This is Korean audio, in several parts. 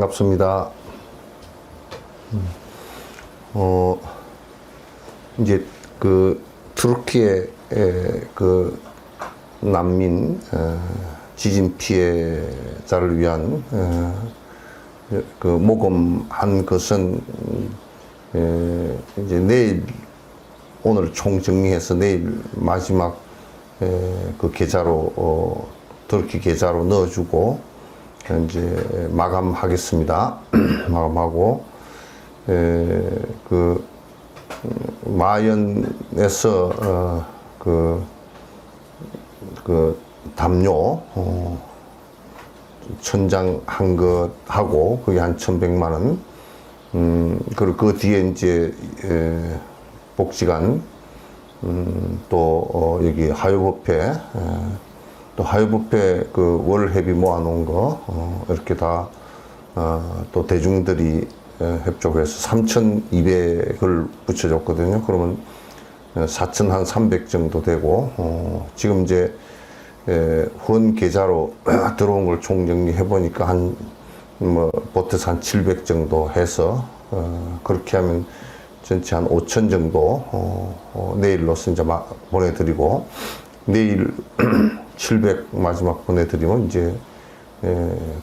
반갑습니다. 이제 그 투르키의 그 난민 지진 피해자를 위한 그 모금한 것은 이제 내일 오늘 총정리해서 내일 마지막 그 계좌로 터키 계좌로 넣어주고 이제 마감하겠습니다. 마감하고 그 마연에서 그 담요 천장 한 것 하고 그게 한 1,100만 원. 그리고 그 뒤에 이제 복지관 또 여기 하유법회 또 하유법회 그 월회비 모아놓은 거 이렇게 다 또 대중들이 협조해서 3,200을 붙여줬거든요. 그러면 4,300 정도 되고 지금 이제 후원 계좌로 들어온 걸 총정리해 보니까 한 보태서 한 700 정도 해서 그렇게 하면 전체 한 5,000 정도 내일로서 이제 보내드리고 내일 700 마지막 보내드리면 이제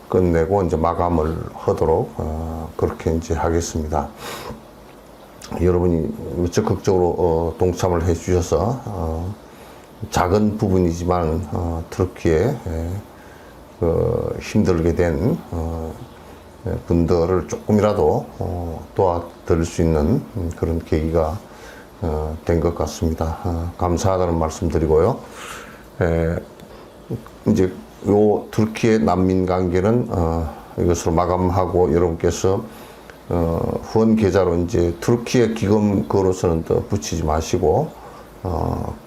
끝내고 이제 마감을 하도록 그렇게 이제 하겠습니다. 여러분이 적극적으로 동참을 해 주셔서 작은 부분이지만 터키에 힘들게 된 분들을 조금이라도 도와드릴 수 있는 그런 계기가 된 것 같습니다. 감사하다는 말씀 드리고요. 이제 요 터키의 난민 관계는 이것으로 마감하고 여러분께서 후원 계좌로 이제 터키의 기금 그로서는 더 붙이지 마시고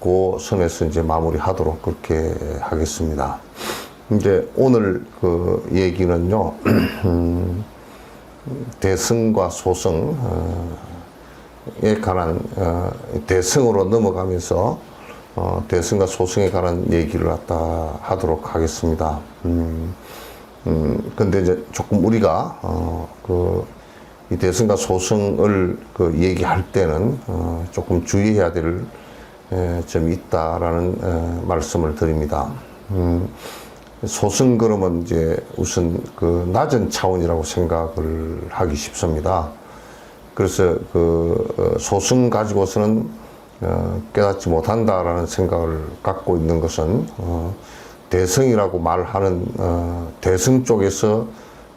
그 선에서 이제 마무리하도록 그렇게 하겠습니다. 이제 오늘 그 얘기는요 대승과 소승에 관한 대승으로 넘어가면서 대승과 소승에 관한 얘기를 갖다 하도록 하겠습니다. 근데 이제 조금 우리가 이 대승과 소승을 그 얘기할 때는 조금 주의해야 될 점이 있다라는 말씀을 드립니다. 소승 그러면 이제 우선 그 낮은 차원이라고 생각을 하기 쉽습니다. 그래서 그 소승 가지고서는 깨닫지 못한다라는 생각을 갖고 있는 것은 대승이라고 말하는 대승 쪽에서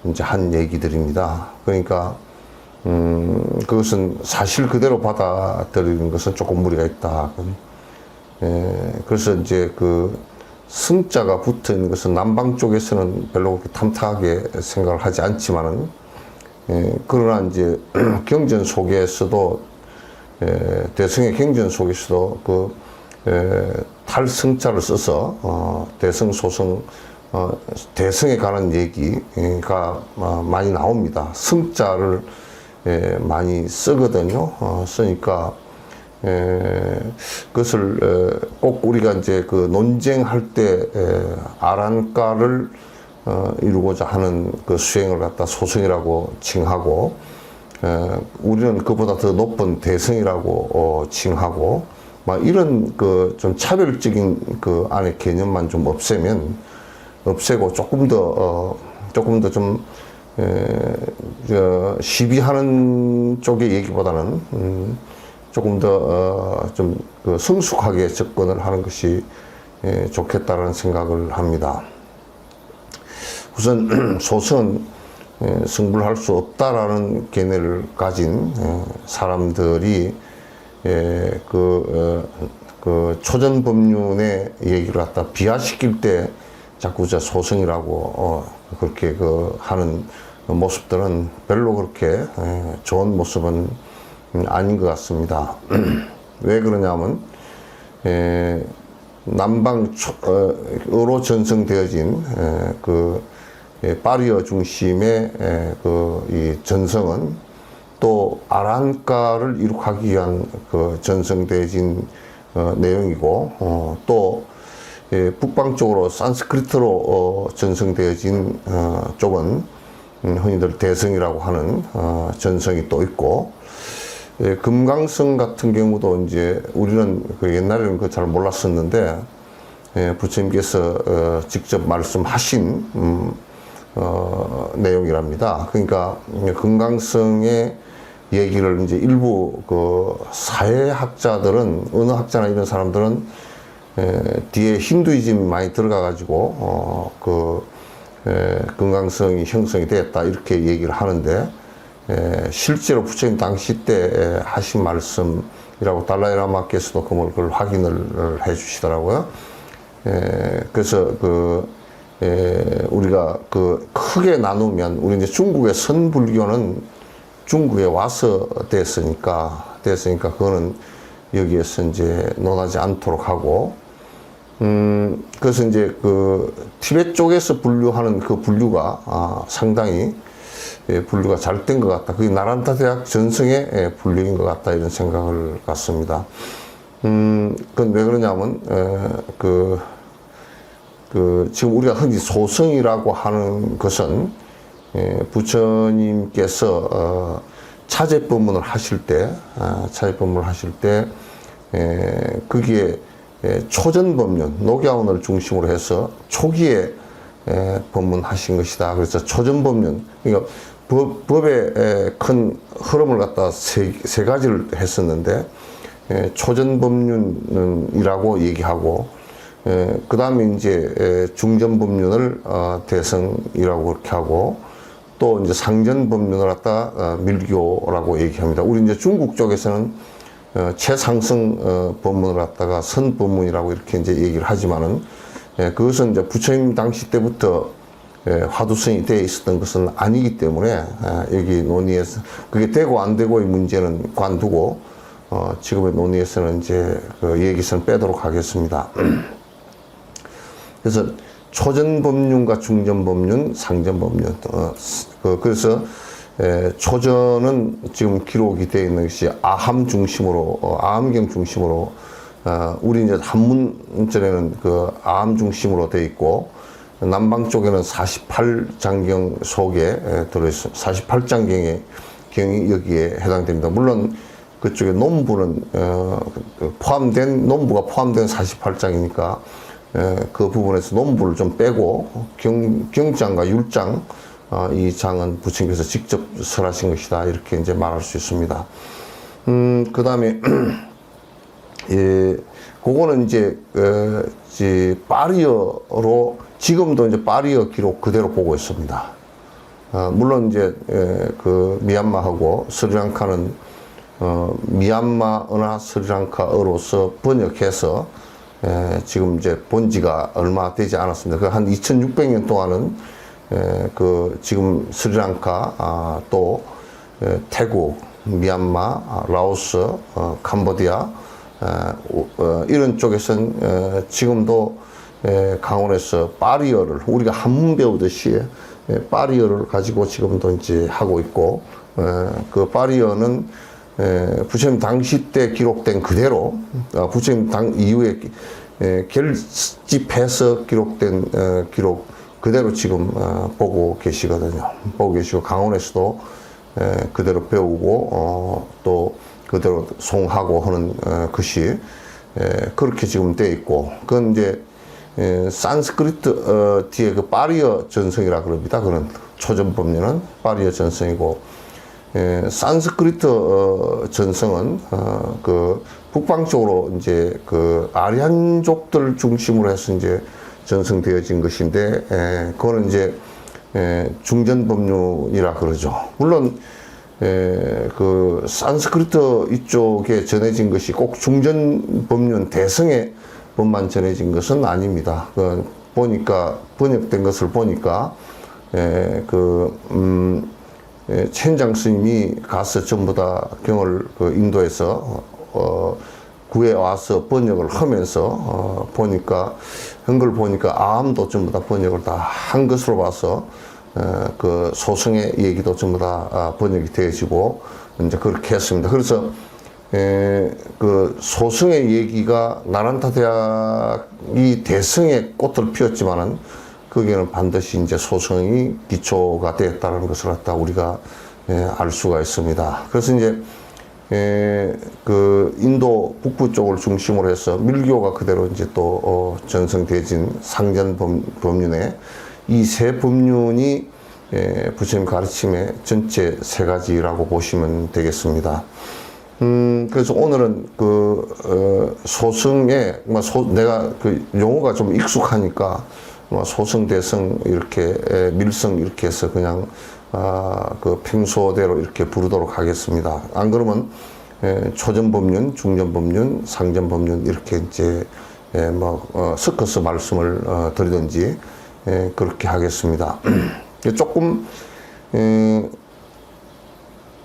이제 한 얘기들입니다. 그러니까 그것은 사실 그대로 받아들이는 것은 조금 무리가 있다. 그래서 이제 그 승자가 붙어 있는 것은 남방 쪽에서는 별로 그렇게 탐탁하게 생각을 하지 않지만은 그러나 이제 경전 속에서도 대승의 경전 속에서도 그 탈승자를 써서 대승 소승 대승에 관한 얘기가 많이 나옵니다. 승자를 많이 쓰거든요. 쓰니까 그것을 꼭 우리가 이제 그 논쟁할 때 아란가를 이루고자 하는 그 수행을 갖다 소승이라고 칭하고 우리는 그보다 더 높은 대승이라고 칭하고 막 이런 그 좀 차별적인 그 안에 개념만 좀 없애고 조금 더 좀 시비하는 쪽의 얘기보다는 조금 더 좀 그 성숙하게 접근을 하는 것이 좋겠다라는 생각을 합니다. 우선 소승은 승부를 할 수 없다라는 견해를 가진 사람들이 그 초전법륜의 얘기를 갖다 비하시킬 때 자꾸 소승이라고 그렇게 하는 모습들은 별로 그렇게 좋은 모습은 아닌 것 같습니다. 왜 그러냐면 남방으로 전성되어진 그 파리어 중심의 이 전성은 또 아란가를 이룩하기 위한 그 전성되어진 내용이고 또 북방 쪽으로 산스크리트로 전성되어진 쪽은 흔히들 대성이라고 하는 전성이 또 있고 금강성 같은 경우도 이제 우리는 그 옛날에는 그 잘 몰랐었는데 부처님께서 직접 말씀하신 내용이랍니다. 그러니까 금강성의 얘기를 이제 일부 그 사회학자들은 언어학자나 이런 사람들은 뒤에 힌두이즘이 많이 들어가 가지고 금강성이 형성이 됐다 이렇게 얘기를 하는데 실제로 부처님 당시 때 하신 말씀이라고 달라이라마께서도 그걸 확인을 해 주시더라고요. 그래서 우리가 크게 나누면 우리 이제 중국의 선불교는 중국에 와서 됐으니까 그거는 여기에서 이제 논하지 않도록 하고 그래서 이제 티베트 쪽에서 분류하는 그 분류가 상당히 분류가 잘 된 것 같다. 그게 나란타 대학 전성의 분류인 것 같다 이런 생각을 갖습니다. 그건 왜 그러냐면 지금 우리가 흔히 소성이라고 하는 것은 부처님께서 차제법문을 하실 때 거기에 초전법륜, 녹야원을 중심으로 해서 초기에 법문하신 것이다. 그래서 초전법륜, 그러니까 법의 큰 흐름을 갖다 세 가지를 했었는데 초전법륜이라고 얘기하고 그 다음에 이제 중전법륜을 대성이라고 그렇게 하고 또 이제 상전법륜을 갖다 밀교라고 얘기합니다. 우리 이제 중국 쪽에서는 최상승 법문을 갖다가 선법문이라고 이렇게 이제 얘기를 하지만은 그것은 이제 부처님 당시 때부터 화두성이 되어 있었던 것은 아니기 때문에 여기 논의에서 그게 되고 안 되고의 문제는 관두고 지금의 논의에서는 이제 얘기선 빼도록 하겠습니다. 그래서 초전법륜과 중전법륜, 상전법륜 그래서 초전은 지금 기록이 되어 있는 것이 아함 중심으로 아함경 중심으로 우리 이제 한문전에는 아함 중심으로 되어 있고 남방 쪽에는 48장경 속에 들어있어 48장경의 경이 여기에 해당됩니다. 물론 그쪽에 논부는 논부가 포함된 48장이니까 그 부분에서 논부를 좀 빼고 경장과 율장 이 장은 부처님께서 직접 설하신 것이다 이렇게 이제 말할 수 있습니다. 그 다음에 그거는 이제 파리어로 지금도 이제 파리어 기록 그대로 보고 있습니다. 물론 이제 미얀마하고 스리랑카는 미얀마어나 스리랑카어로서 번역해서 지금 이제 본지가 얼마 되지 않았습니다. 한 2600년 동안은 지금 스리랑카 또 태국, 미얀마, 라오스, 캄보디아 이런 쪽에서는 지금도 강원에서 파리어를 우리가 한문 배우듯이 파리어를 가지고 지금도 이제 하고 있고 그 파리어는 부처님 당시 때 기록된 그대로 부처님 이후에 결집해서 기록된 기록 그대로 지금 보고 계시거든요. 보고 계시고 강원에서도 그대로 배우고 또 그대로 송하고 하는 것이 그렇게 지금 돼 있고 그건 이제 산스크리트 뒤에 파리어 전성이라 그럽니다. 그런 초전법륜은 파리어 전성이고 산스크리트 전성은 북방 쪽으로 이제 아리안족들 중심으로 해서 이제 전성되어진 것인데 그거는 이제 중전법륜이라 그러죠. 물론 그 산스크리트 이쪽에 전해진 것이 꼭 중전법륜 대성의 법만 전해진 것은 아닙니다. 그 보니까 번역된 것을 보니까 최현장 스님이 가서 전부 다 경을 그 인도에서 구해 와서 번역을 하면서 보니까 한글 보니까 암도 전부 다 번역을 다 한 것으로 봐서 그 소승의 얘기도 전부 다 번역이 되어지고 이제 그렇게 했습니다. 그래서 그 소승의 얘기가 나란타 대학이 대성의 꽃을 피웠지만은 거기에는 반드시 이제 소승이 기초가 되었다는 것을 갖다 우리가 알 수가 있습니다. 그래서 이제 그 인도 북부 쪽을 중심으로 해서 밀교가 그대로 이제 또 전성되어진 상전 법륜에 이 세 법륜이 부처님 가르침의 전체 세 가지라고 보시면 되겠습니다. 그래서 오늘은 그 소승에 내가 그 용어가 좀 익숙하니까 소승, 대승 이렇게 밀승 이렇게 해서 그냥 그 평소대로 이렇게 부르도록 하겠습니다. 안 그러면 초전법륜, 중전법륜, 상전법륜 이렇게 이제 섞어서 말씀을 드리든지 그렇게 하겠습니다. 조금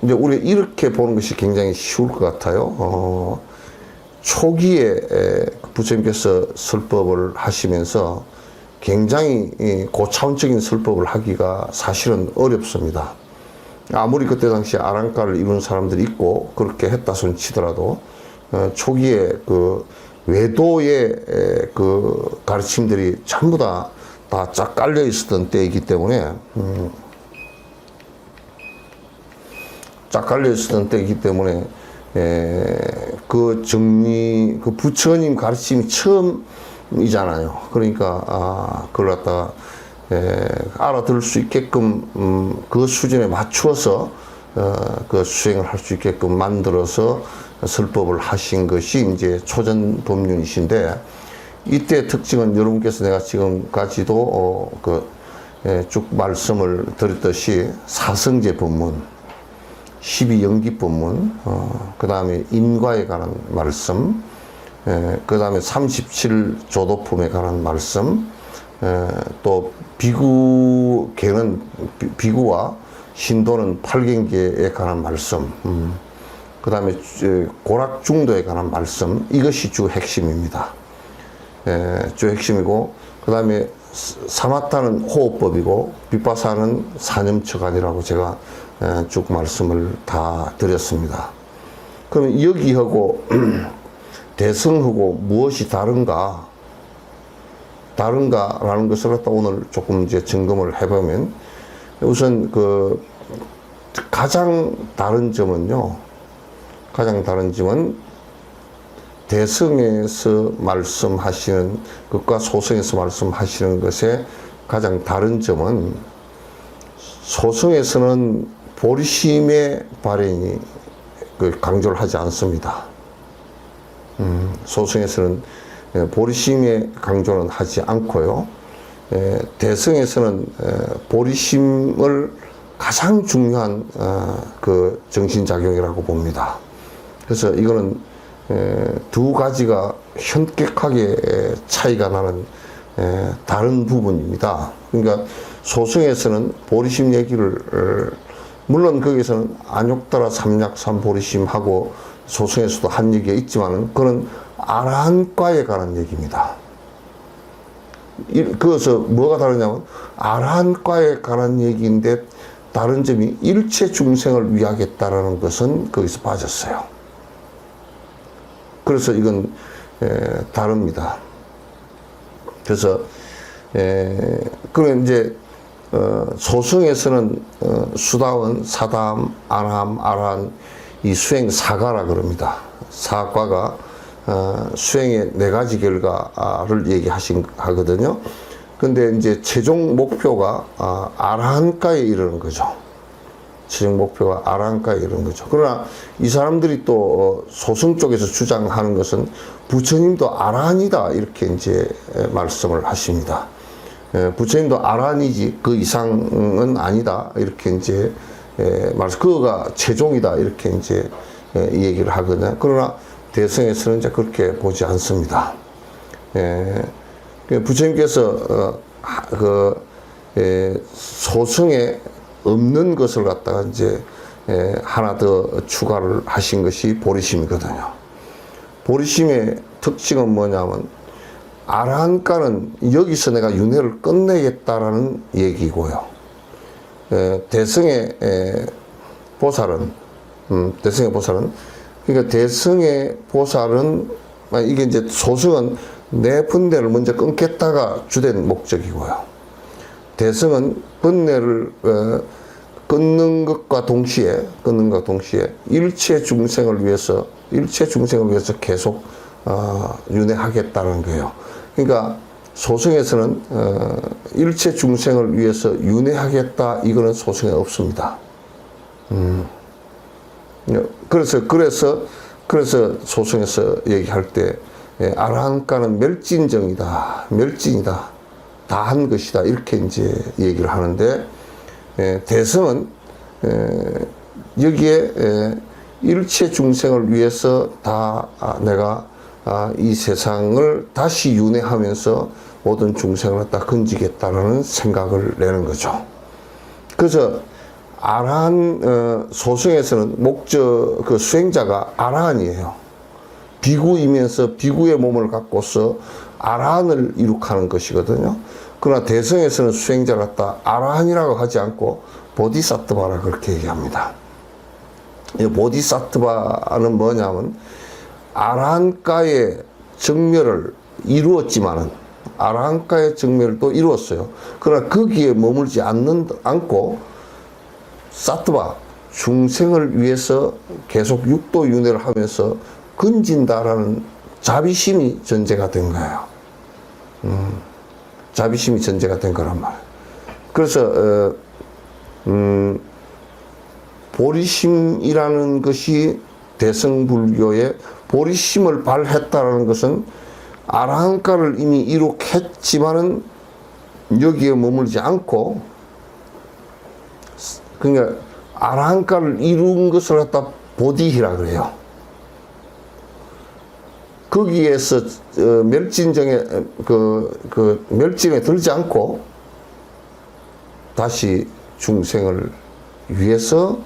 이제 우리 이렇게 보는 것이 굉장히 쉬울 것 같아요. 초기에 부처님께서 설법을 하시면서 굉장히 고차원적인 설법을 하기가 사실은 어렵습니다. 아무리 그때 당시 아랑가를 이룬 사람들이 있고 그렇게 했다 손 치더라도 초기에 그 외도의 그 가르침들이 전부 다 쫙 깔려 있었던 때이기 때문에 쫙 깔려 있었던 때이기 때문에 그 정리 그 부처님 가르침이 처음이잖아요. 그러니까 그걸 갖다가 알아들을 수 있게끔 그 수준에 맞추어서 그 수행을 할 수 있게끔 만들어서 설법을 하신 것이 이제 초전 법륜이신데, 이때 특징은 여러분께서 내가 지금까지도 쭉 말씀을 드렸듯이 사성제 법문, 12연기 법문, 그 다음에 인과에 관한 말씀, 그 다음에 37조도품에 관한 말씀, 또 비구계는 비구와 신도는 팔경계에 관한 말씀, 그 다음에 고락중도에 관한 말씀, 이것이 주 핵심입니다. 주 핵심이고, 그 다음에 사마타는 호흡법이고 비파사는 사념처관이라고 제가 쭉 말씀을 다 드렸습니다. 그러면 여기하고 대성하고 무엇이 다른가라는 것을 갖다 오늘 조금 이제 점검을 해보면, 우선 그 가장 다른 점은 대성에서 말씀하시는 것과 소성에서 말씀하시는 것의 가장 다른 점은, 소성에서는 보리심의 발현이 강조를 하지 않습니다. 소성에서는 보리심의 강조는 하지 않고요. 대성에서는 보리심을 가장 중요한 그 정신작용이라고 봅니다. 그래서 이거는 두 가지가 현격하게 차이가 나는 다른 부분입니다. 그러니까 소승에서는 보리심 얘기를, 물론 거기서는 안욕따라 삼약 삼보리심하고 소승에서도 한 얘기가 있지만은 그건 아라한과에 관한 얘기입니다. 그것서 뭐가 다르냐면, 아라한과에 관한 얘기인데 다른 점이 일체 중생을 위하겠다라는 것은 거기서 빠졌어요. 그래서 이건 다릅니다. 그래서 그러면 이제 소승에서는 수다원, 사담, 아람, 아란 이 수행 사가라 그럽니다. 사과가 수행의 네 가지 결과를 하거든요. 근데 이제 최종 목표가 아라한가에 이르는 거죠. 최종 목표가 아라한가에 이르는 거죠. 그러나 이 사람들이 또 소승 쪽에서 주장하는 것은 부처님도 아라한이다 이렇게 이제 말씀을 하십니다. 부처님도 아란이지 그 이상은 아니다 이렇게 이제 말해서 그거가 최종이다 이렇게 이제 이 얘기를 하거든요. 그러나 대승에서는 이제 그렇게 보지 않습니다. 부처님께서 소승에 없는 것을 갖다가 이제 하나 더 추가를 하신 것이 보리심이거든요. 보리심의 특징은 뭐냐면 아라한가는 여기서 내가 윤회를 끝내겠다라는 얘기고요. 대승의 보살은 그러니까 대승의 보살은 이게 이제 소승은 내 번뇌를 먼저 끊겠다가 주된 목적이고요. 대승은 번뇌를 끊는 것과 동시에 일체 중생을 위해서 계속 윤회하겠다는 거예요. 그러니까 소승에서는 일체 중생을 위해서 윤회하겠다 이거는 소승에 없습니다. 그래서 소승에서 얘기할 때 아라한가는 멸진정이다, 다 한 것이다 이렇게 이제 얘기를 하는데 대승은 여기에 일체 중생을 위해서 다 내가 이 세상을 다시 윤회하면서 모든 중생을 다 건지겠다라는 생각을 내는 거죠. 그래서 아라한 소승에서는 그 수행자가 아라한이에요. 비구이면서 비구의 몸을 갖고서 아라한을 이룩하는 것이거든요. 그러나 대승에서는 수행자를 갖다 아라한이라고 하지 않고 보디사트바라 그렇게 얘기합니다. 이 보디사트바는 뭐냐면 아라한가의 정멸을 이루었지만은 아라한가의 정멸을 또 이루었어요. 그러나 거기에 머물지 않고 사트바 중생을 위해서 계속 육도 윤회를 하면서 건진다라는 자비심이 전제가 된 거예요. 자비심이 전제가 된 거란 말이에요. 그래서 보리심이라는 것이 대승불교의 보리심을 발했다라는 것은 아라한가를 이미 이룩했지만은 여기에 머물지 않고 그러니까 아라한가를 이룬 것을 갖다 보디히라 그래요. 거기에서 멸진정에 멸진에 들지 않고 다시 중생을 위해서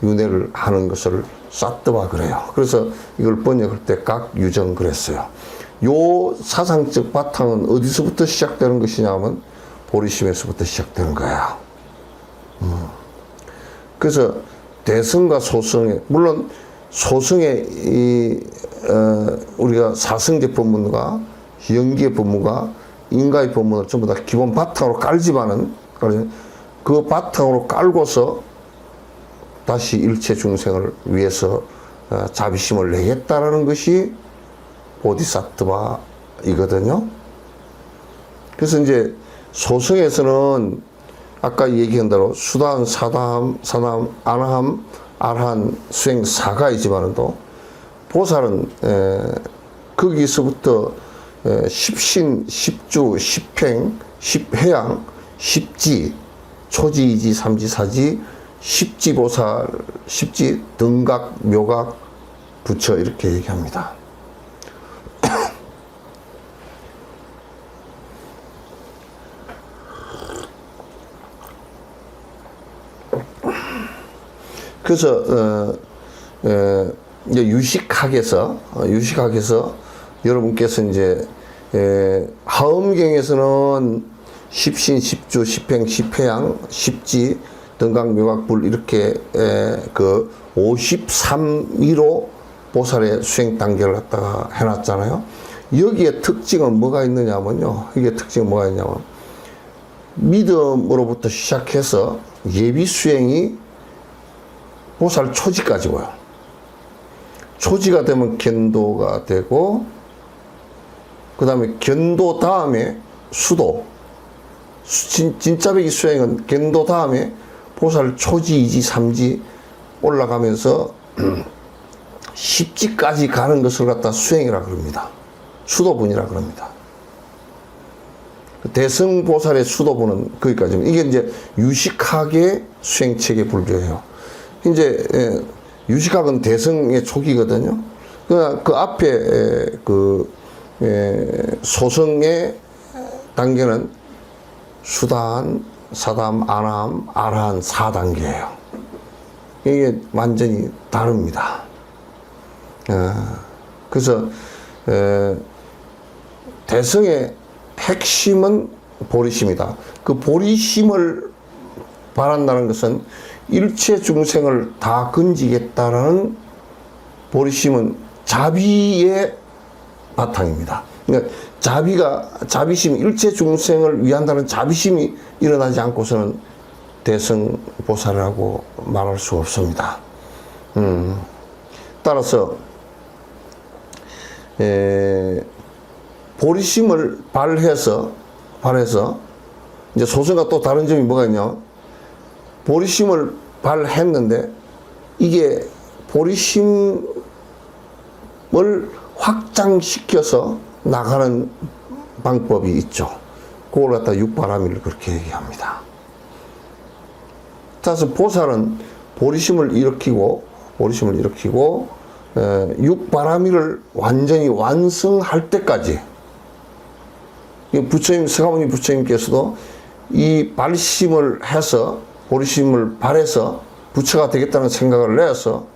윤회를 하는 것을 사트바 그래요. 그래서 이걸 번역할 때 각유정 그랬어요. 요 사상적 바탕은 어디서부터 시작되는 것이냐면 보리심에서부터 시작되는 거야. 그래서 대승과 소승에 물론 소승의 우리가 사승제 법문과 연기의 법문과 인가의 법문을 전부 다 기본 바탕으로 깔지만은 그 바탕으로 깔고서 다시 일체 중생을 위해서 자비심을 내겠다라는 것이 보디사트바이거든요. 그래서 이제 소승에서는 아까 얘기한 대로 수단, 사담, 아나함, 아라한, 수행 4가이지만도 보살은 거기서부터 십신, 십주, 십행, 십회양, 십지, 초지이지, 삼지사지, 십지보살, 십지, 등각, 묘각, 부처 이렇게 얘기합니다. 그래서 이제 유식학에서 여러분께서 이제 하엄경에서는 십신, 십주, 십행, 십회양, 십지, 등각, 묘각, 불 이렇게 그 53위로 보살의 수행 단계를 갖다가 해놨잖아요. 여기에 특징은 뭐가 있느냐면요. 이게 특징은 뭐가 있냐면 믿음으로부터 시작해서 예비 수행이 보살 초지까지 와요. 초지가 되면 견도가 되고 그 다음에 견도 다음에 수도 진짜배기 수행은 견도 다음에 보살 초지, 이지, 삼지 올라가면서 십지까지 가는 것을 갖다 수행이라 그럽니다. 수도분이라 그럽니다. 대승보살의 수도부는 거기까지입니다. 이게 이제 유식학의 수행체계 불교예요. 이제 유식학은 대승의 초기거든요. 그 앞에 소승의 단계는 수단, 사담, 아남, 아라한 4단계예요. 이게 완전히 다릅니다. 그래서 대승의 핵심은 보리심이다. 그 보리심을 바란다는 것은 일체 중생을 다 건지겠다라는 보리심은 자비의 바탕입니다. 그러니까 자비심, 일체 중생을 위한다는 자비심이 일어나지 않고서는 대승보살이라고 말할 수 없습니다. 따라서 보리심을 발해서 이제 소승과 또 다른 점이 뭐가 있냐? 보리심을 발했는데 이게 보리심을 확장시켜서 나가는 방법이 있죠. 그걸 갖다 육바라밀을 그렇게 얘기합니다. 따라서 보살은 보리심을 일으키고 육바라밀을 완전히 완성할 때까지, 부처님, 서가모니 부처님께서도 이 발심을 해서 보리심을 발해서 부처가 되겠다는 생각을 내서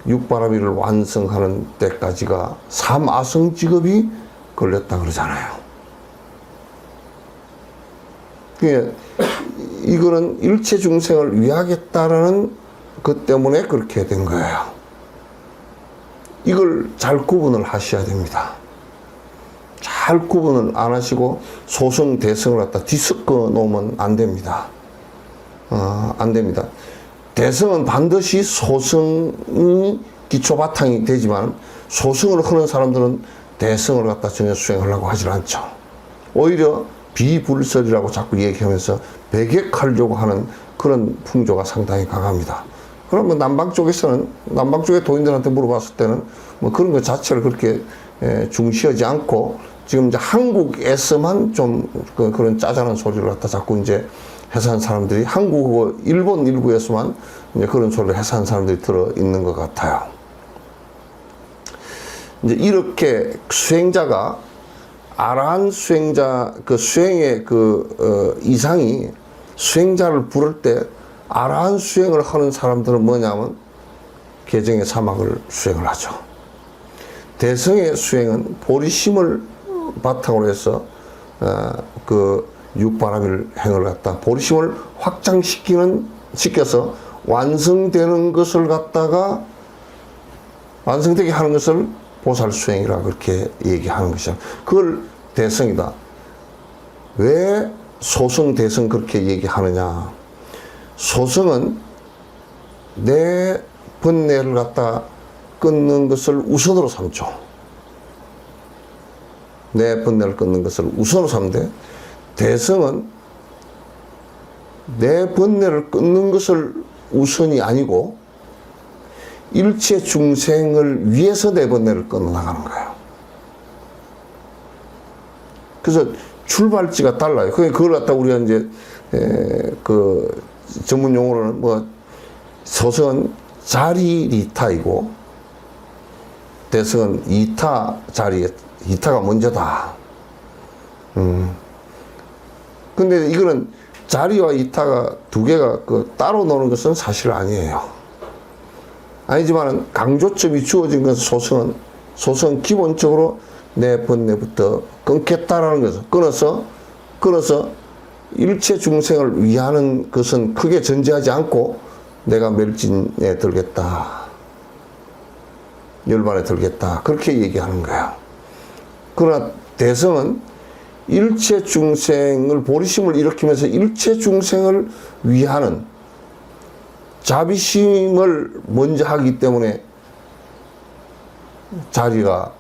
육바라밀을 완성하는 때까지가 삼아성 직업이 걸렸다 그러잖아요. 이거는 일체 중생을 위하겠다라는 것 때문에 그렇게 된 거예요. 이걸 잘 구분을 하셔야 됩니다. 잘 구분을 안 하시고 소승, 대승을 갖다 뒤섞어 놓으면 안 됩니다. 안 됩니다. 대승은 반드시 소승이 기초 바탕이 되지만 소승을 하는 사람들은 대승을 갖다 전혀 수행하려고 하질 않죠. 오히려 비불설이라고 자꾸 얘기하면서 배격하려고 하는 그런 풍조가 상당히 강합니다. 그러면 남방 쪽의 도인들한테 물어봤을 때는 뭐 그런 것 자체를 그렇게 중시하지 않고 지금 이제 한국에서만 좀 그런 짜잘한 소리를 갖다 자꾸 이제 해산 사람들이 한국어, 일본 일부에서만 이제 그런 소리를 해산 사람들이 들어 있는 것 같아요. 이제 이렇게 수행자가 아라한 수행자 그 수행의 이상이 수행자를 부를 때 아라한 수행을 하는 사람들은 뭐냐면 개정의 사막을 수행을 하죠. 대승의 수행은 보리심을 바탕으로 해서 육바라밀 행을 갖다 보리심을 시켜서 완성되는 것을 갖다가 완성되게 하는 것을 보살 수행이라 그렇게 얘기하는 것이죠. 그걸 대승이다. 왜 소승, 대승 그렇게 얘기하느냐? 소승은 내 번뇌를 갖다 끊는 것을 우선으로 삼죠. 내 번뇌를 끊는 것을 우선으로 삼되, 대승은 내 번뇌를 끊는 것을 우선이 아니고 일체 중생을 위해서 내 번뇌를 끊어나가는 거예요. 그래서 출발지가 달라요. 그걸 갖다 우리가 이제 전문 용어로는 소승은 자리리타이고 대승은 이타가 먼저다. 근데 이거는 자리와 이타가 두 개가 따로 노는 것은 사실 아니에요. 아니지만 강조점이 주어진 것은 소승은 기본적으로 내 번뇌부터 끊겠다라는 것을 끊어서 일체 중생을 위하는 것은 크게 전제하지 않고 내가 멸진에 들겠다, 열반에 들겠다, 그렇게 얘기하는 거예요. 그러나 대승은 일체 중생을 보리심을 일으키면서 일체 중생을 위하는 자비심을 먼저 하기 때문에 이타가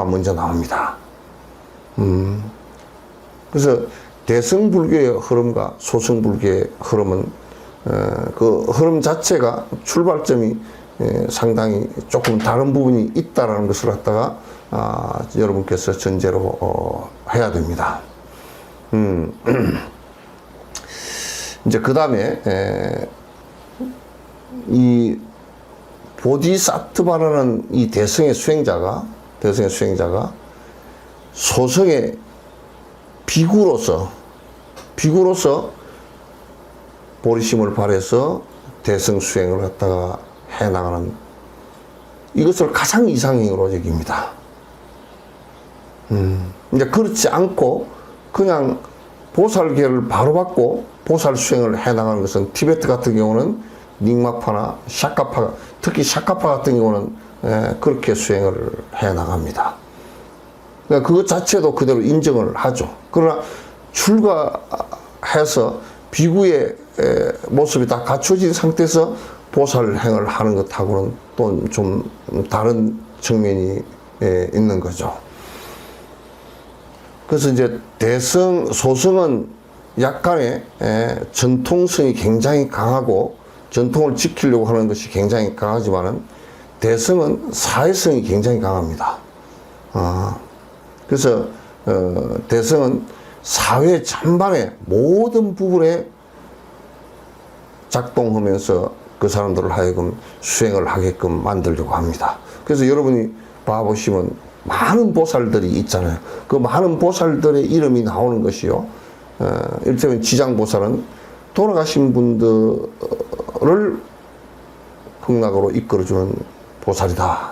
먼저 나옵니다. 그래서 대승불교의 흐름과 소승불교의 흐름은 그 흐름 자체가 출발점이 상당히 조금 다른 부분이 있다라는 것을 갖다가 여러분께서 전제로 해야 됩니다. 이제 그 다음에 이 보디사트바라는 이 대성의 수행자가 소성의 비구로서 보리심을 발해서 대성 수행을 갖다가 해나가는, 이것을 가장 이상행으로 여깁니다. 이제 그렇지 않고 그냥 보살계를 바로 받고 보살 수행을 해나가는 것은, 티베트 같은 경우는 닉마파나 샤카파, 특히 샤카파 같은 경우는 그렇게 수행을 해나갑니다. 그러니까 그것 자체도 그대로 인정을 하죠. 그러나 출가해서 비구의 모습이 다 갖춰진 상태에서 보살행을 하는 것하고는 또 좀 다른 측면이 있는 거죠. 그래서 이제 소성은 약간의 전통성이 굉장히 강하고 전통을 지키려고 하는 것이 굉장히 강하지만은, 대성은 사회성이 굉장히 강합니다. 그래서 대성은 사회 전반의 모든 부분에 작동하면서 그 사람들을 하여금 수행을 하게끔 만들려고 합니다. 그래서 여러분이 봐보시면 많은 보살들이 있잖아요. 그 많은 보살들의 이름이 나오는 것이요, 이를테면 지장보살은 돌아가신 분들을 극락으로 이끌어주는 보살이다.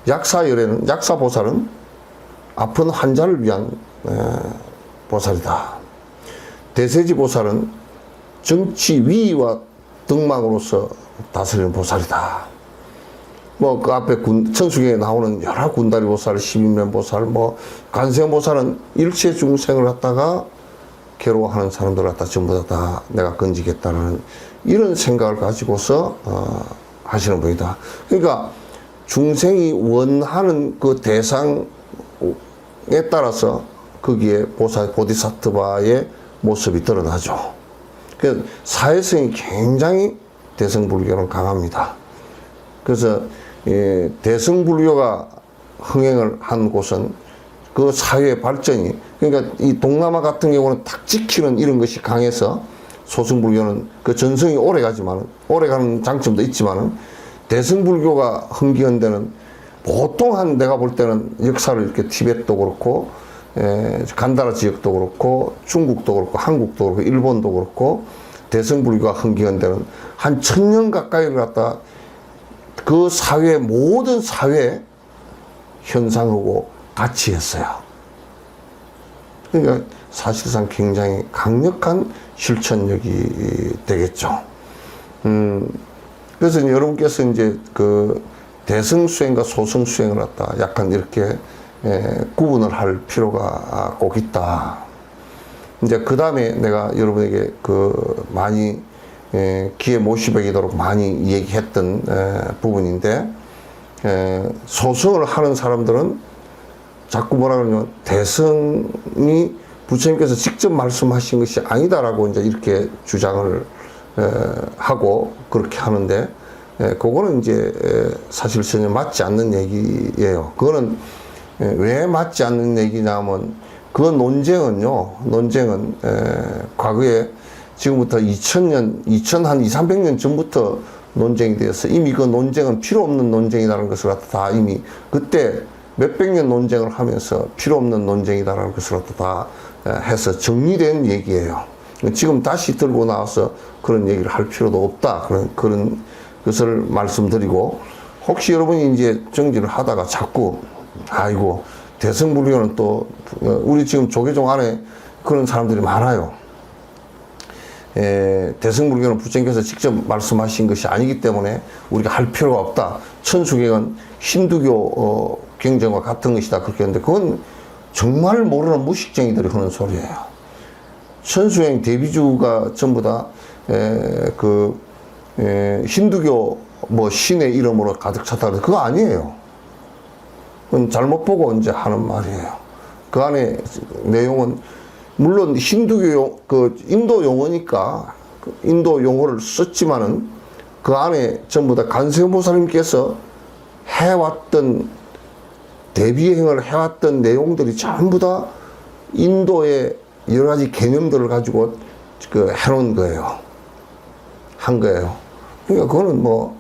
약사보살은 아픈 환자를 위한 보살이다. 대세지보살은 정치 위와 덕망으로서 다스리는 보살이다. 뭐 그 앞에 천수경에 나오는 여러 군다리 보살, 십인면 보살, 뭐 관세음보살은 일체 중생을 갖다가 괴로워하는 사람들을 갖다 전부 다 내가 건지겠다는 이런 생각을 가지고서 하시는 분이다. 그러니까 중생이 원하는 그 대상에 따라서 거기에 보디사트바의 모습이 드러나죠. 그 사회성이 굉장히 대성불교는 강합니다. 그래서 대성불교가 흥행을 한 곳은 그 사회 발전이, 그러니까 이 동남아 같은 경우는 탁 지키는 이런 것이 강해서 소승불교는 그 전성이 오래가는 장점도 있지만은, 대성불교가 흥기한 데는 보통 내가 볼 때는 역사를 이렇게 티베트도 그렇고, 간다라 지역도 그렇고, 중국도 그렇고, 한국도 그렇고, 일본도 그렇고, 대성불교가 흥기한 데는 한 1000년 가까이를 갖다 그 모든 사회 현상하고 같이 했어요. 그러니까 사실상 굉장히 강력한 실천력이 되겠죠. 그래서 여러분께서 이제 그 대성수행과 소성수행을 갖다 약간 이렇게 구분을 할 필요가 꼭 있다. 이제 그 다음에 내가 여러분에게 많이 귀에 못이 박이도록 많이 얘기했던 부분인데, 소성을 하는 사람들은 자꾸 뭐라 그러냐면 대성이 부처님께서 직접 말씀하신 것이 아니다라고 이제 이렇게 주장을 하고 그렇게 하는데, 그거는 이제 사실 전혀 맞지 않는 얘기예요. 그거는 왜 맞지 않는 얘기냐면, 그 논쟁은 과거에 지금부터 2000한 200~300년 전부터 논쟁이 되어서 이미 그 논쟁은 필요 없는 논쟁이라는 것을 다 이미 그때 몇백 년 논쟁을 하면서 필요 없는 논쟁이다라는 것을 다 해서 정리된 얘기예요. 지금 다시 들고 나와서 그런 얘기를 할 필요도 없다. 그런 것을 말씀드리고, 혹시 여러분이 이제 정지를 하다가 자꾸 아이고 대성불교는 또 우리 지금 조계종 안에 그런 사람들이 많아요. 대성불교는 부처님께서 직접 말씀하신 것이 아니기 때문에 우리가 할 필요가 없다. 천수경은 힌두교 경전과 같은 것이다. 그렇게 했는데, 그건 정말 모르는 무식쟁이들이 하는 소리예요. 천수경 대비주가 전부 다 힌두교 뭐 신의 이름으로 가득 찼다. 그거 아니에요. 그건 잘못 보고 이제 하는 말이에요. 그 안에 내용은 물론 힌두교 인도 용어니까 인도 용어를 썼지만은 그 안에 전부 다 관세음보살님께서 해왔던 대비행을 해왔던 내용들이 전부 다 인도의 여러 가지 개념들을 가지고 그 해놓은 거예요. 한 거예요. 그러니까 그거는 뭐,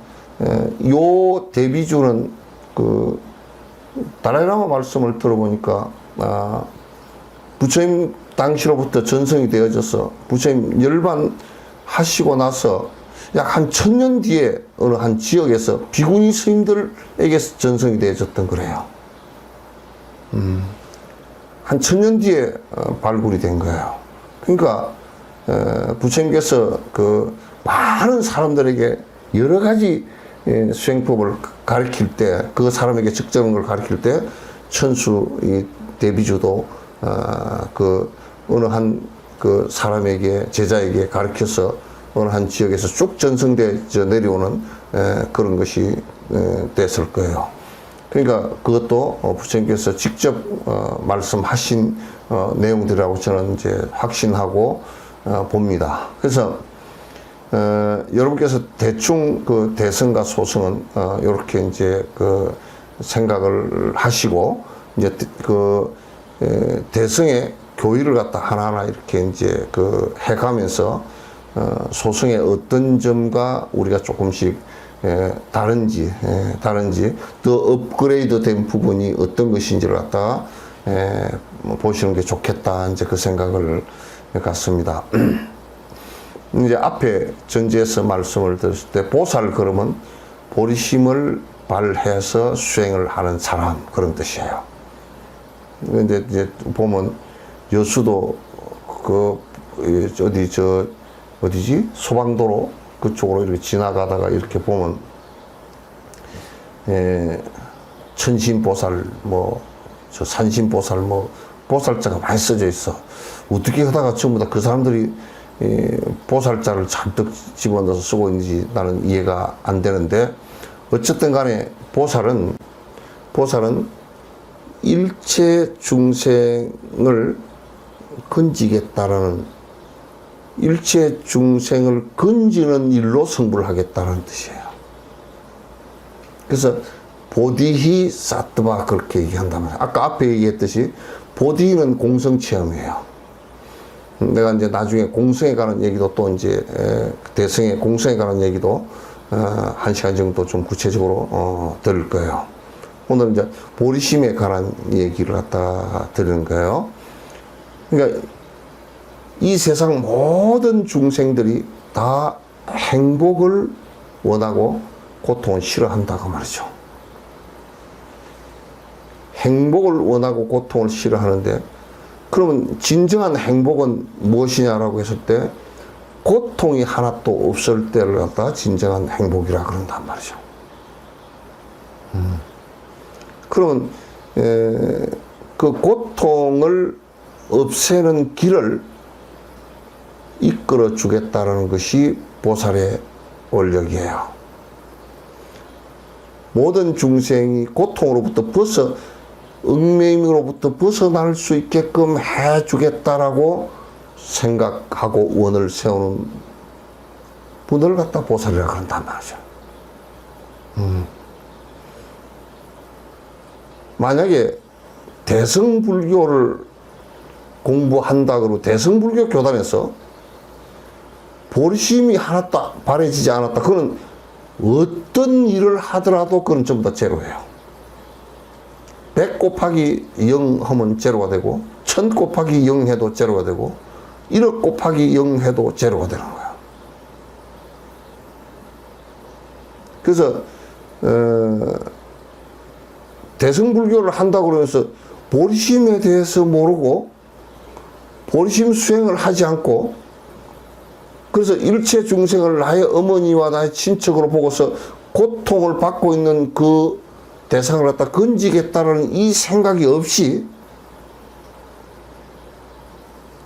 요 대비주는 그 달라이라마 말씀을 들어보니까, 부처님 당시로부터 전성이 되어져서 부처님 열반하시고 나서 약 한 1000년 뒤에 어느 한 지역에서 비구니 스님들에게 전성이 되어졌던 거래요. 한 1000년 뒤에 발굴이 된 거예요. 그러니까 부처님께서 그 많은 사람들에게 여러 가지 수행법을 가르칠 때, 그 사람에게 적절한 걸 가르칠 때 천수 이 대비주도 그 어느 한 그 사람에게, 제자에게 가르쳐서 어느 한 지역에서 쭉 전성돼 내려오는 그런 것이 됐을 거예요. 그러니까 그것도 부처님께서 직접 말씀하신 내용들이라고 저는 이제 확신하고 봅니다. 그래서 여러분께서 대충 그 대성과 소성은 이렇게 이제 그 생각을 하시고, 이제 그 대성의 교의를 갖다 하나하나 이렇게 이제 그 해가면서 소성의 어떤 점과 우리가 조금씩 다른지 더 업그레이드 된 부분이 어떤 것인지를 갖다가 보시는 게 좋겠다, 이제 그 생각을 갖습니다. 이제 앞에 전제에서 말씀을 드렸을 때, 보살 그러면 보리심을 발해서 수행을 하는 사람, 그런 뜻이에요. 근데 이제 보면 여수도 그 어디지 소방도로 그쪽으로 이렇게 지나가다가 이렇게 보면 천신보살, 뭐 저 산신보살, 뭐 보살자가 많이 써져 있어. 어떻게 하다가 전부 다 그 사람들이 보살자를 잔뜩 집어넣어서 쓰고 있는지 나는 이해가 안 되는데, 어쨌든 간에 보살은 일체 중생을 건지겠다라는, 일체 중생을 건지는 일로 승부를 하겠다는 뜻이에요. 그래서 보디히 사트바 그렇게 얘기한단 말이에요. 아까 앞에 얘기했듯이 보디히는 공성 체험이에요. 내가 이제 나중에 공성에 관한 얘기도 또 이제 대성의 공성에 관한 얘기도 1시간 정도 좀 구체적으로 들을 거예요. 오늘 이제 보리심에 관한 얘기를 갖다 드리는 거예요. 그러니까 이 세상 모든 중생들이 다 행복을 원하고 고통을 싫어한다고 말이죠. 행복을 원하고 고통을 싫어하는데, 그러면 진정한 행복은 무엇이냐라고 했을 때, 고통이 하나도 없을 때를 갖다가 진정한 행복이라 그런단 말이죠. 그러면 그 고통을 없애는 길을 이끌어 주겠다는 것이 보살의 원력이에요. 모든 중생이 고통으로부터 얽매임으로부터 벗어날 수 있게끔 해주겠다라고 생각하고 원을 세우는 분을 갖다 보살이라 그런단 말이죠. 만약에 대성불교를 공부한다 그러고 대성불교 교단에서 보리심이 하나도 발해지지 않았다, 그건 어떤 일을 하더라도 그건 전부 다 제로예요. 100 곱하기 0 하면 제로가 되고, 1000 곱하기 0 해도 제로가 되고, 1억 곱하기 0 해도 제로가 되는 거예요. 그래서 대성불교를 한다고 그러면서 보리심에 대해서 모르고 보리심 수행을 하지 않고, 그래서 일체 중생을 나의 어머니와 나의 친척으로 보고서 고통을 받고 있는 그 대상을 갖다 건지겠다는 이 생각이 없이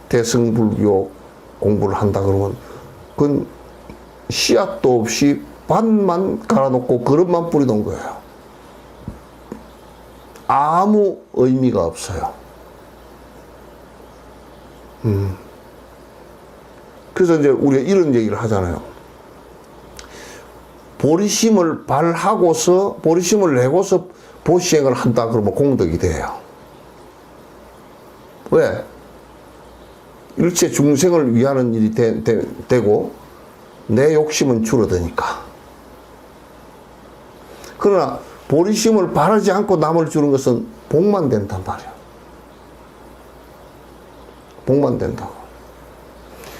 대성불교 공부를 한다 그러면, 그건 씨앗도 없이 밭만 갈아놓고 그릇만 뿌려놓은 거예요. 아무 의미가 없어요. 그래서 이제 우리가 이런 얘기를 하잖아요. 보리심을 발하고서 보리심을 내고서 보시행을 한다 그러면 공덕이 돼요. 왜? 일체 중생을 위하는 일이 되고 내 욕심은 줄어드니까. 그러나 보리심을 바르지 않고 남을 주는 것은 복만 된단 말이야. 복만 된다고.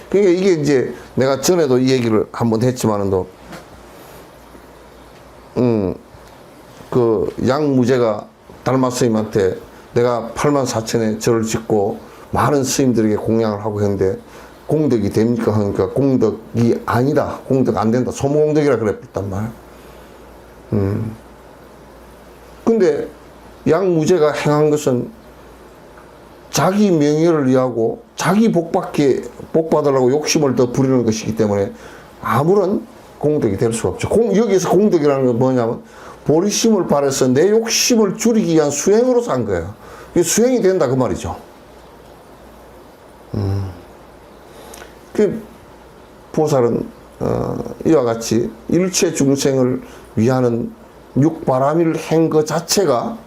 그러니까 이게 이제 내가 전에도 이 얘기를 한번 했지만은도 그 양무제가 달마 스님한테 내가 84,000에 절을 짓고 많은 스님들에게 공양을 하고 했는데 공덕이 됩니까? 하니까 공덕이 아니다. 공덕 안 된다. 소무공덕이라 그랬단 말이야. 근데 양무제가 행한 것은 자기 명예를 위하고 자기 복받으려고 욕심을 더 부리는 것이기 때문에 아무런 공덕이 될 수가 없죠. 여기서 공덕이라는 건 뭐냐면 보리심을 발해서 내 욕심을 줄이기 위한 수행으로서 한 거예요. 이게 수행이 된다 그 말이죠. 그 보살은 이와 같이 일체 중생을 위하는 육바라밀 행 그 자체가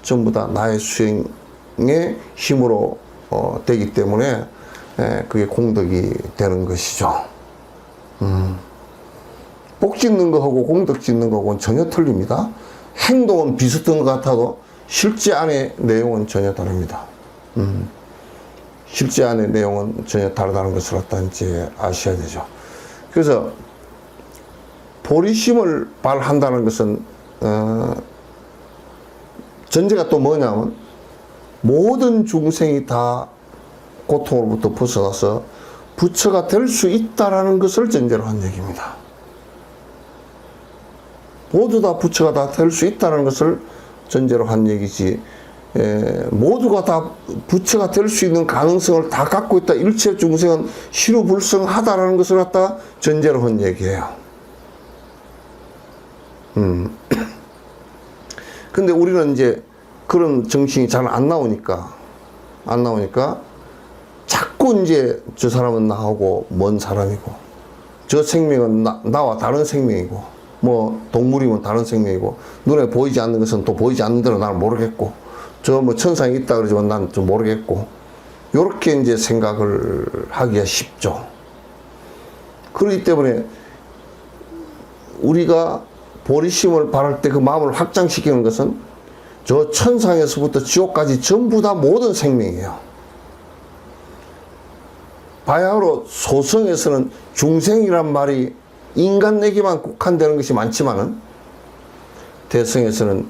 전부 다 나의 수행의 힘으로 되기 때문에 그게 공덕이 되는 것이죠. 복 짓는 거하고 공덕 짓는 거하고는 전혀 틀립니다. 행동은 비슷한 것 같아도 실제 안의 내용은 전혀 다릅니다. 실제 안의 내용은 전혀 다르다는 것을 갖다 이제 아셔야 되죠. 그래서 보리심을 발한다는 것은 전제가 또 뭐냐면 모든 중생이 다 고통으로부터 벗어나서 부처가 될 수 있다라는 것을 전제로 한 얘기입니다. 모두 다 부처가 다 될 수 있다는 것을 전제로 한 얘기지, 모두가 다 부처가 될 수 있는 가능성을 다 갖고 있다. 일체 중생은 실후불성하다라는 것을 갖다 전제로 한 얘기예요. 근데 우리는 이제 그런 정신이 잘 안 나오니까 자꾸 이제 저 사람은 나하고 먼 사람이고, 저 생명은 나와 다른 생명이고, 뭐 동물이면 다른 생명이고, 눈에 보이지 않는 것은 또 보이지 않는 대로 나는 모르겠고, 저 뭐 천상에 있다 그러지만 난 좀 모르겠고, 요렇게 이제 생각을 하기가 쉽죠. 그렇기 때문에 우리가 보리심을 바랄 때 그 마음을 확장시키는 것은 저 천상에서부터 지옥까지 전부 다 모든 생명이에요. 바야흐로 소성에서는 중생이란 말이 인간에게만 국한되는 것이 많지만은 대성에서는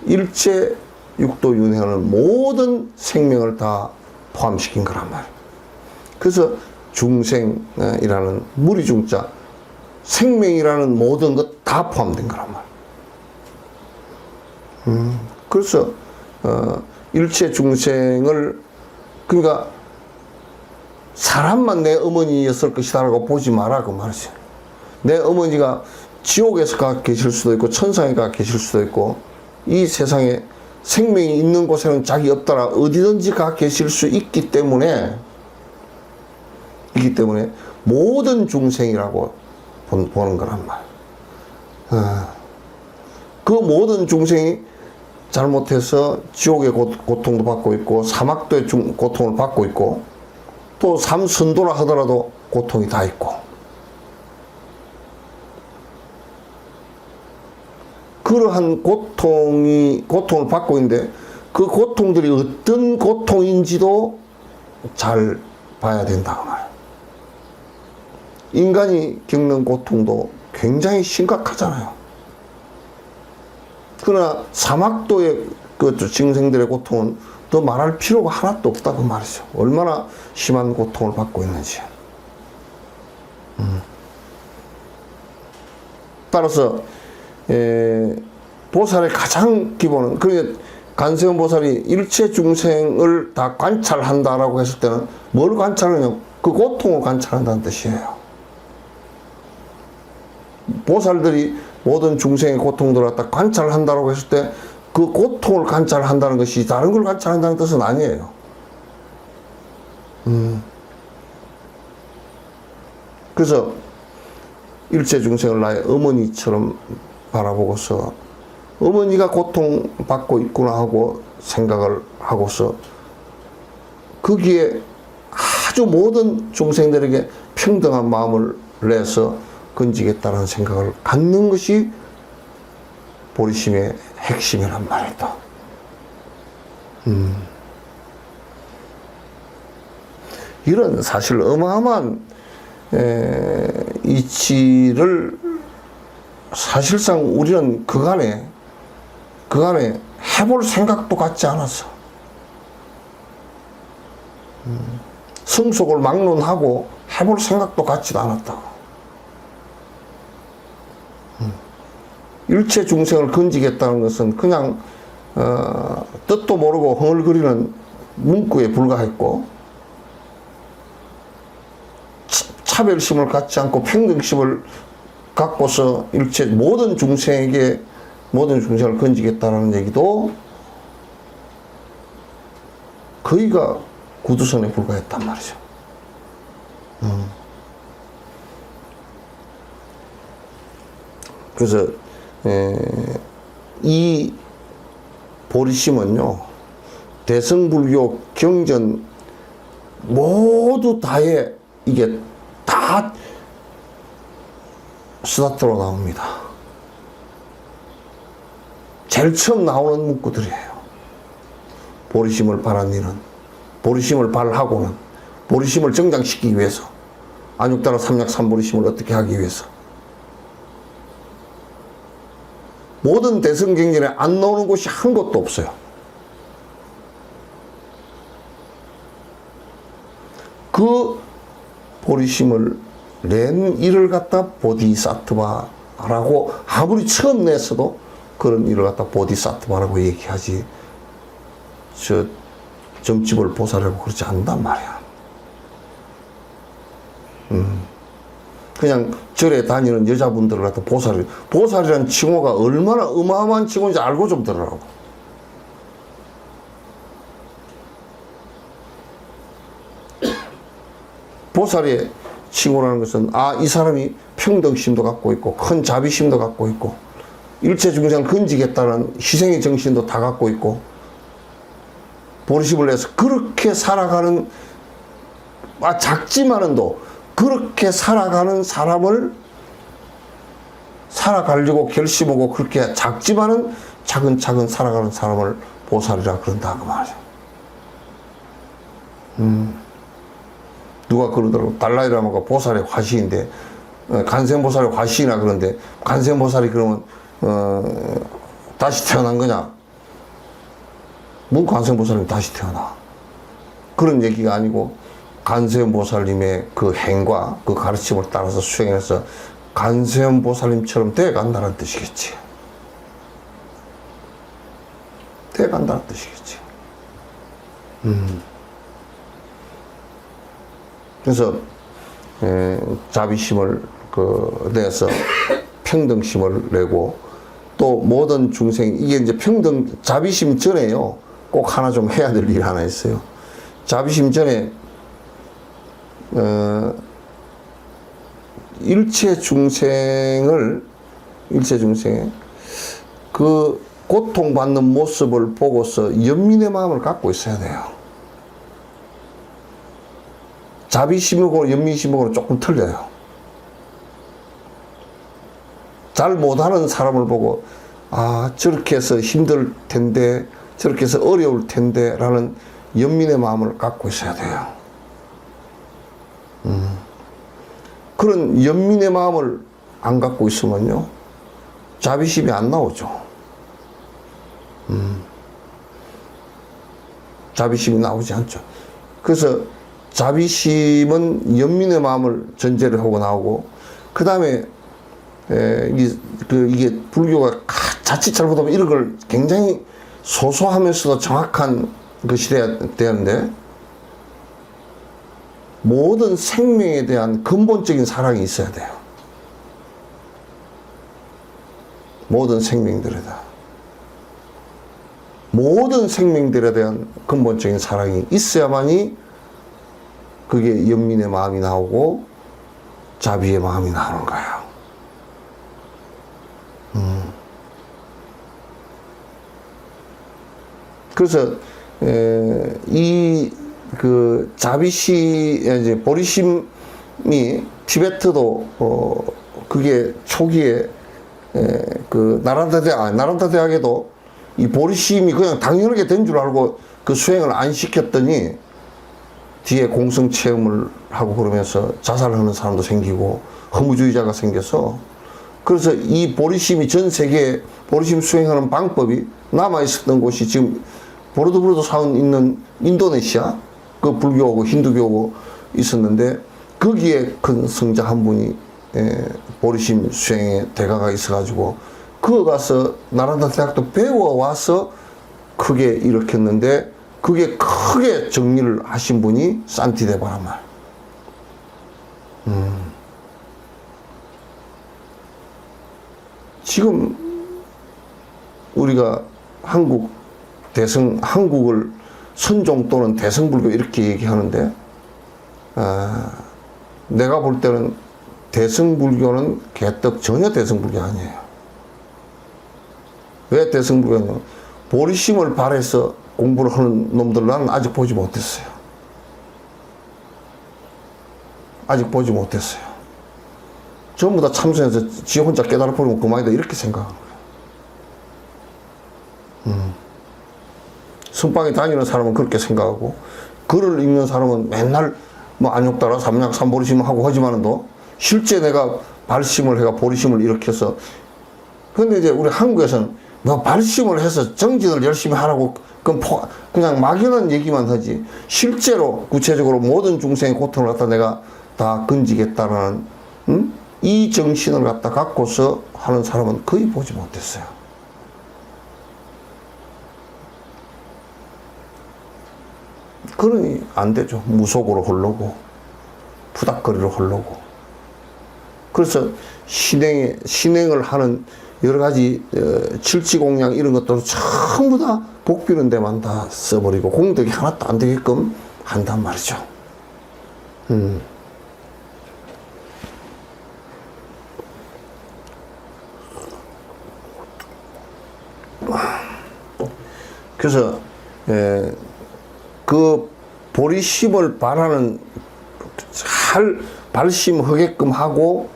일체 육도 윤회하는 모든 생명을 다 포함시킨 거란 말이에요. 그래서 중생이라는 무리중자, 생명이라는 모든 것 다 포함된 거란 말이에요. 그래서 일체 중생을, 그러니까 사람만 내 어머니였을 것이다라고 보지 마라 그 말이죠. 내 어머니가 지옥에서 가 계실 수도 있고 천상에 가 계실 수도 있고, 이 세상에 생명이 있는 곳에는 짝이 없더라 어디든지 가 계실 수 있기 때문에 모든 중생이라고 보는 거란 말이에요. 그 모든 중생이 잘못해서 지옥의 고통도 받고 있고 사막도의 고통을 받고 있고 또 삼선도라 하더라도 고통이 다 있고, 그러한 고통을 받고 있는데 그 고통들이 어떤 고통인지도 잘 봐야 된다 말이에요. 인간이 겪는 고통도 굉장히 심각하잖아요. 그러나 사막도의 그 증생들의 고통은 더 말할 필요가 하나도 없다고 말이죠. 얼마나 심한 고통을 받고 있는지. 따라서 보살의 가장 기본은, 그러니까 간세음 보살이 일체 중생을 다 관찰한다라고 했을 때는 뭘 관찰하냐? 그 고통을 관찰한다는 뜻이에요. 보살들이 모든 중생의 고통들을 갖다 관찰한다라고 했을 때 그 고통을 관찰한다는 것이 다른 걸 관찰한다는 뜻은 아니에요. 그래서 일체 중생을 나의 어머니처럼 바라보고서 어머니가 고통받고 있구나 하고 생각을 하고서 거기에 아주 모든 중생들에게 평등한 마음을 내서 건지겠다는 생각을 갖는 것이 보리심의 핵심이란 말이다. 이런 사실 어마어마한 이치를 사실상 우리는 그간에 해볼 생각도 갖지 않았어. 성속을 막론하고 해볼 생각도 갖지도 않았다. 일체 중생을 건지겠다는 것은 그냥 뜻도 모르고 흥얼거리는 문구에 불과했고, 차별심을 갖지 않고 평등심을 갖고서 일체 모든 중생을 건지겠다는 얘기도 거의가 구두선에 불과했단 말이죠. 그래서 이 보리심은요, 대승불교 경전 모두 다에 이게 다 스타트로 나옵니다. 제일 처음 나오는 문구들이에요. 보리심을 바란 이는, 보리심을 발하고는, 보리심을 정장시키기 위해서, 안육단어 삼약 삼보리심을 어떻게 하기 위해서. 모든 대승경전에 안 나오는 곳이 한 곳도 없어요. 그 보리심을 낸 일을 갖다 보디사트바라고 아무리 처음 냈어도 그런 일을 갖다 보디사트바라고 얘기하지, 저 점집을 보살이라고 그러지 않는단 말이야. 그냥 절에 다니는 여자분들을 갖다 보살이라는 칭호가 얼마나 어마어마한 칭호인지 알고 좀 들으라고. 보살의 칭호라는 것은, 이 사람이 평등심도 갖고 있고 큰 자비심도 갖고 있고 일체 중생을 건지겠다는 희생의 정신도 다 갖고 있고 보리심을 내서 그렇게 살아가는, 작지만은도 그렇게 살아가는 사람을 살아가려고 결심하고 그렇게 작지만은 차근차근 살아가는 사람을 보살이라 그런다 그 말이죠. 누가 그러더라고. 달라이라마가 보살의 화시인데, 간센보살의 화시이나 그런데, 간센보살이 그러면 다시 태어난 거냐? 뭔 간센보살님 다시 태어나? 그런 얘기가 아니고, 간세음보살님의 그 행과 그 가르침을 따라서 수행해서 간세음보살님처럼 돼간다는 뜻이겠지. 돼간다는 뜻이겠지. 그래서 자비심을 내서 평등심을 내고, 또 모든 중생, 이게 이제 자비심 전에요, 꼭 하나 좀 해야 될 일이 하나 있어요. 자비심 전에 일체 중생의 그 고통받는 모습을 보고서 연민의 마음을 갖고 있어야 돼요. 자비심하고 연민심하고는 조금 틀려요. 잘 못하는 사람을 보고, 저렇게 해서 힘들 텐데, 저렇게 해서 어려울 텐데 라는 연민의 마음을 갖고 있어야 돼요. 그런 연민의 마음을 안 갖고 있으면요, 자비심이 안 나오죠. 자비심이 나오지 않죠. 그래서 자비심은 연민의 마음을 전제를 하고 나오고, 그 다음에 이게 불교가 자칫 잘못하면 이런 걸 굉장히 소소하면서도 정확한 것이 되었는데, 모든 생명에 대한 근본적인 사랑이 있어야 돼요. 모든 생명들에다. 모든 생명들에 대한 근본적인 사랑이 있어야만이 그게 연민의 마음이 나오고 자비의 마음이 나오는 거예요. 그래서 이 그 자비시 이제 보리심이 티베트도 그게 초기에 그 나란타 대학에도 이 보리심이 그냥 당연하게 된 줄 알고 그 수행을 안 시켰더니 뒤에 공성 체험을 하고 그러면서 자살하는 사람도 생기고 허무주의자가 생겨서, 그래서 이 보리심이 전 세계에 보리심 수행하는 방법이 남아 있었던 곳이 지금 보르도브르도 사원 있는 인도네시아 그 불교하고 힌두교하고 있었는데, 거기에 큰 성자 한 분이 보리심 수행의 대가가 있어가지고 그거 가서 나란타 대학도 배워와서 크게 일으켰는데, 그게 크게 정리를 하신 분이 산티데바란 말. 지금 우리가 한국을 선종 또는 대승불교 이렇게 얘기하는데, 내가 볼 때는 대승불교는 개떡 전혀 대승불교 아니에요. 왜 대승불교냐면 보리심을 발해서 공부를 하는 놈들 나는 아직 보지 못했어요. 아직 보지 못했어요. 전부 다 참선해서 지 혼자 깨달아 버리면 그만이다 이렇게 생각하는 거예요. 선방에 다니는 사람은 그렇게 생각하고, 글을 읽는 사람은 맨날 뭐 안욕따라 삼약 삼보리심 하고 하지만도 실제 내가 발심을 해가 보리심을 일으켜서, 근데 이제 우리 한국에서는 뭐 발심을 해서 정진을 열심히 하라고 그냥 막연한 얘기만 하지, 실제로 구체적으로 모든 중생의 고통을 갖다 내가 다 건지겠다라는 이 정신을 갖다 갖고서 하는 사람은 거의 보지 못했어요. 그러니 안 되죠. 무속으로 흐르고 푸닥거리로 흐르고. 그래서 신행을 하는 여러 가지 칠지공양 이런 것들을 전부 다 복비는 데만 다 써버리고 공덕이 하나도 안 되게끔 한단 말이죠. 그래서 그 보리심을 바라는 잘 발심하게끔 하고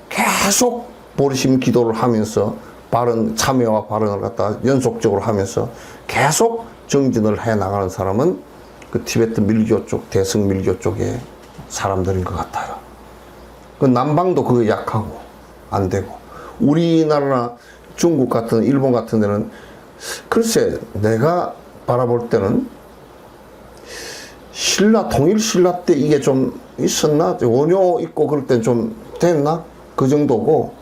계속 보리심 기도를 하면서 참여와 발언을 갖다 연속적으로 하면서 계속 정진을 해 나가는 사람은 그 티베트 밀교 쪽, 대승 밀교 쪽의 사람들인 것 같아요. 그 남방도 그거 약하고 안 되고, 우리나라나 중국 같은 일본 같은 데는 글쎄 내가 바라볼 때는 통일 신라 때 이게 좀 있었나? 원효 있고 그럴 땐 좀 됐나? 그 정도고,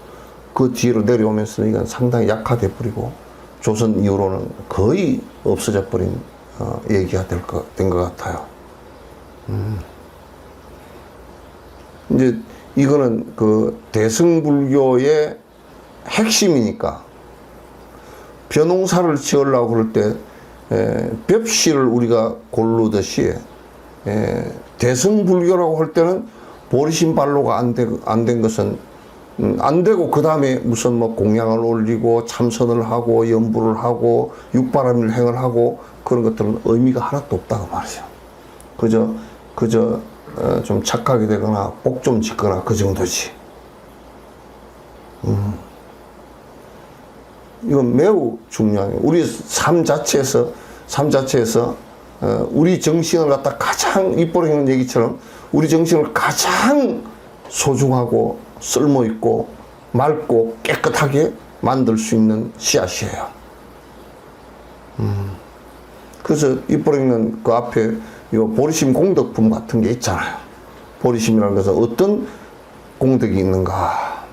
그 뒤로 내려오면서 이건 상당히 약화돼 버리고 조선 이후로는 거의 없어져 버린 얘기가 된 것 같아요. 이제 이거는 그 대승불교의 핵심이니까, 벼농사를 지으려고 그럴 때 벽시를 우리가 고르듯이 대승불교라고 할 때는 보리심 발로가 안 된 것은 안 되고, 그 다음에 무슨 뭐 공양을 올리고 참선을 하고 연부를 하고 육바람일행을 하고 그런 것들은 의미가 하나도 없다고 말이죠. 그저 좀 착하게 되거나 복 좀 짓거나 그 정도지. 이건 매우 중요해요. 우리 삶 자체에서 우리 정신을 갖다 가장, 입버리는 얘기처럼 우리 정신을 가장 소중하고 쓸모있고 맑고 깨끗하게 만들 수 있는 씨앗이에요. 그래서 입버리는 그 앞에 이 보리심 공덕품 같은 게 있잖아요. 보리심이라는 것은 어떤 공덕이 있는가.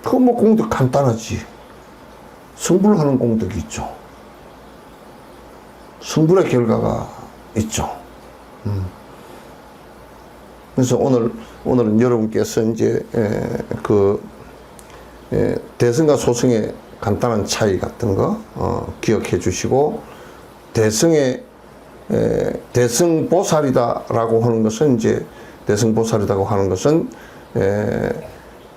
그거 뭐 공덕 간단하지. 성불하는 공덕이 있죠. 성불의 결과가 있죠. 그래서 오늘은 여러분께서 이제 대승과 소승의 간단한 차이 같은 거 기억해 주시고, 대승보살이다라고 하는 것은 대승보살이라고 하는 것은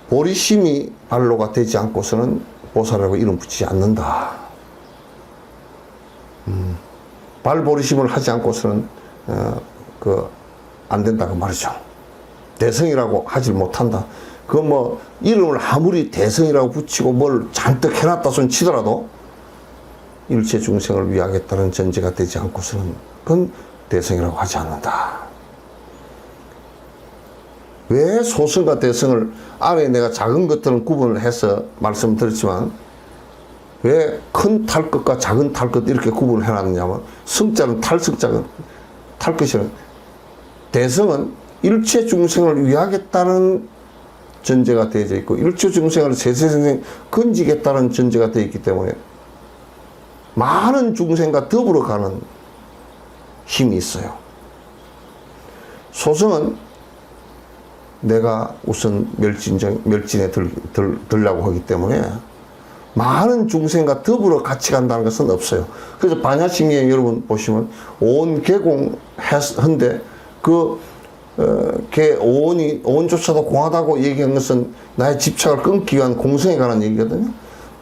보리심이 발로가 되지 않고서는 보살이라고 이름 붙이지 않는다. 발버리심을 하지 않고서는 안 된다고 말이죠. 대성이라고 하질 못한다. 그 뭐 이름을 아무리 대성이라고 붙이고 뭘 잔뜩 해놨다 손 치더라도 일체 중생을 위하겠다는 전제가 되지 않고서는 그건 대성이라고 하지 않는다. 왜 소성과 대성을 안에 내가 작은 것들은 구분을 해서 말씀드렸지만 왜 큰 탈 것과 작은 탈 것 이렇게 구분을 해놨느냐면 성자는 탈성자는 탈 것이는 대성은 일체 중생을 위하겠다는 전제가 되어져 있고 일체 중생을 세세생생 건지겠다는 전제가 되어 있기 때문에 많은 중생과 더불어 가는 힘이 있어요. 소성은 내가 우선 멸진에 들려고 하기 때문에 많은 중생과 더불어 같이 간다는 것은 없어요. 그래서 반야신경에 여러분 보시면 온 개공한데 오온조차도 공하다고 얘기한 것은 나의 집착을 끊기 위한 공성에 관한 얘기거든요.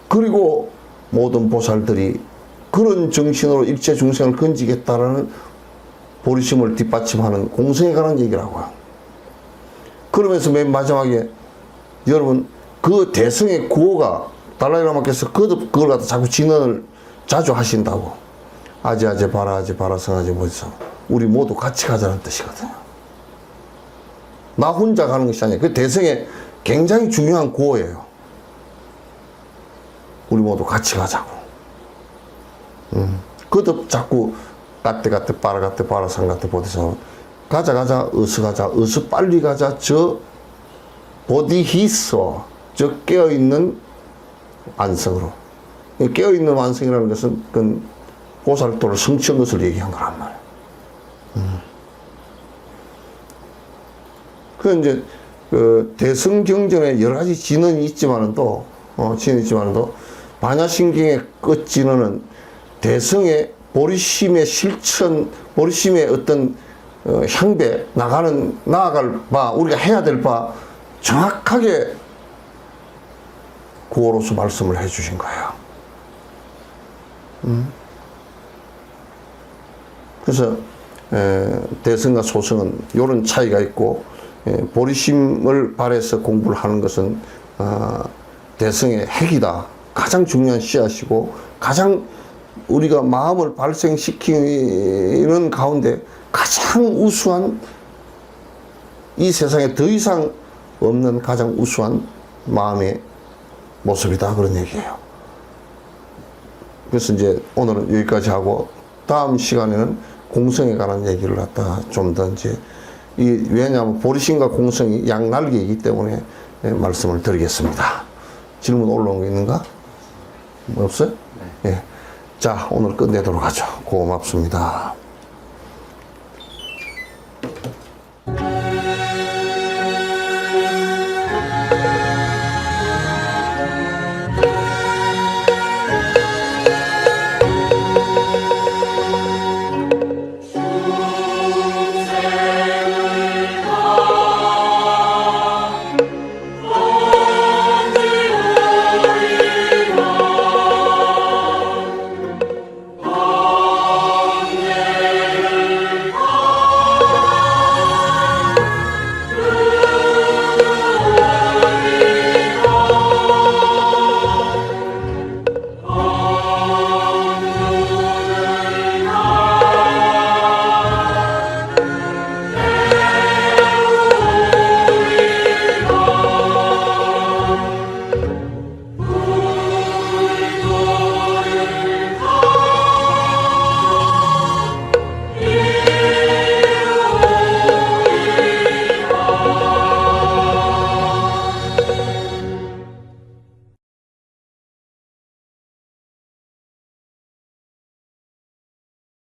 그리고 모든 보살들이 그런 정신으로 일체 중생을 건지겠다라는 보리심을 뒷받침하는 공성에 관한 얘기라고요. 그러면서 맨 마지막에 여러분 그 대성의 구호가 달라이라마께서 그걸 갖다 자꾸 진언을 자주 하신다고. 아지아지 바라아지 바라성아지 모지서 우리 모두 같이 가자는 뜻이거든요. 나 혼자 가는 것이 아니에요. 그 대성의 굉장히 중요한 구호예요. 우리 모두 같이 가자고. 그도 자꾸 가떼 바라상 가떼 보디서 가자 어서 빨리 가자 저 보디히서 저 깨어있는 완성으로. 깨어있는 완성이라는 것은 그건 보살도를 성취한 것을 얘기한 거란 말이에요. 그 이제 대성경전에 여러 가지 진언이 있지만도 반야신경의 끝 진언은 대성의 보리심의 실천, 보리심의 어떤 향배 나아갈 바, 우리가 해야 될 바 정확하게 구호로서 말씀을 해 주신 거예요. 그래서 대성과 소성은 이런 차이가 있고 보리심을 발해서 공부를 하는 것은 대성의 핵이다. 가장 중요한 씨앗이고 가장 우리가 마음을 발생시키는 가운데 가장 우수한 이 세상에 더 이상 없는 가장 우수한 마음의 모습이다 그런 얘기예요. 그래서 이제 오늘은 여기까지 하고 다음 시간에는 공성에 관한 얘기를 갖다가 좀 더 이제 왜냐하면 보리심과 공성이 양날개이기 때문에 말씀을 드리겠습니다. 질문 올라온 거 있는가? 없어요? 네. 예. 자, 오늘 끝내도록 하죠. 고맙습니다.